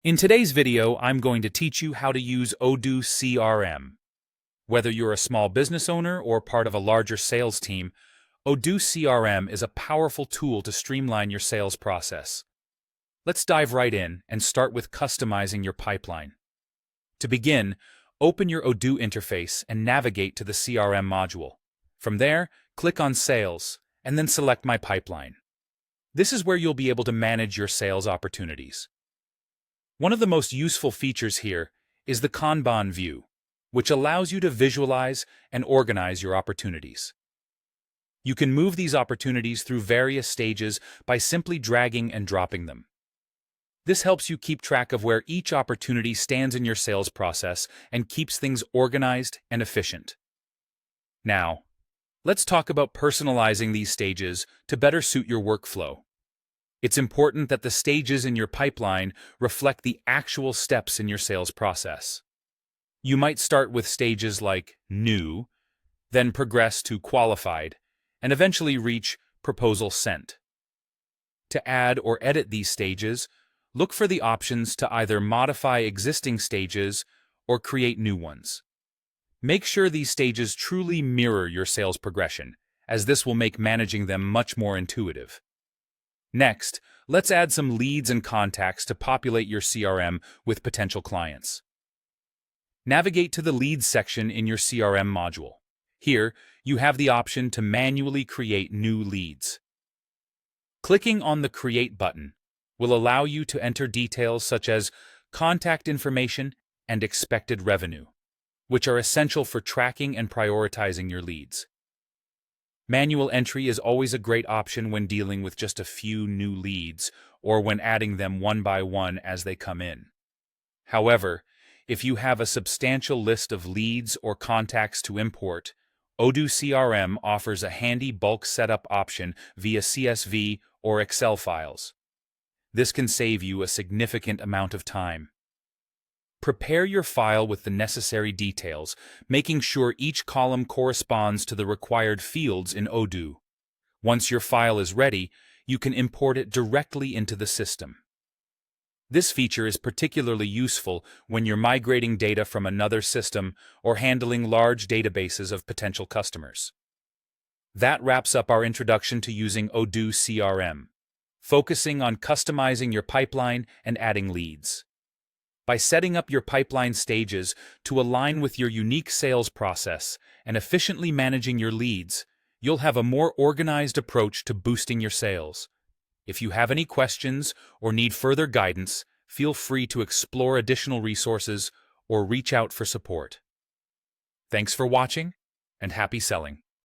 In today's video, I'm going to teach you how to use Odoo CRM. Whether you're a small business owner or part of a larger sales team, Odoo CRM is a powerful tool to streamline your sales process. Let's dive right in and start with customizing your pipeline. To begin, open your Odoo interface and navigate to the CRM module. From there, click on Sales, and then select My Pipeline. This is where you'll be able to manage your sales opportunities. One of the most useful features here is the Kanban view, which allows you to visualize and organize your opportunities. You can move these opportunities through various stages by simply dragging and dropping them. This helps you keep track of where each opportunity stands in your sales process and keeps things organized and efficient. Now, let's talk about personalizing these stages to better suit your workflow. It's important that the stages in your pipeline reflect the actual steps in your sales process. You might start with stages like New, then progress to Qualified, and eventually reach Proposal Sent. To add or edit these stages, look for the options to either modify existing stages or create new ones. Make sure these stages truly mirror your sales progression, as this will make managing them much more intuitive. Next, let's add some leads and contacts to populate your CRM with potential clients. Navigate to the Leads section in your CRM module. Here, you have the option to manually create new leads. Clicking on the Create button will allow you to enter details such as contact information and expected revenue, which are essential for tracking and prioritizing your leads. Manual entry is always a great option when dealing with just a few new leads or when adding them one by one as they come in. However, if you have a substantial list of leads or contacts to import, Odoo CRM offers a handy bulk setup option via CSV or Excel files. This can save you a significant amount of time. Prepare your file with the necessary details, making sure each column corresponds to the required fields in Odoo. Once your file is ready, you can import it directly into the system. This feature is particularly useful when you're migrating data from another system or handling large databases of potential customers. That wraps up our introduction to using Odoo CRM, focusing on customizing your pipeline and adding leads. By setting up your pipeline stages to align with your unique sales process and efficiently managing your leads, you'll have a more organized approach to boosting your sales. If you have any questions or need further guidance, feel free to explore additional resources or reach out for support. Thanks for watching, and happy selling.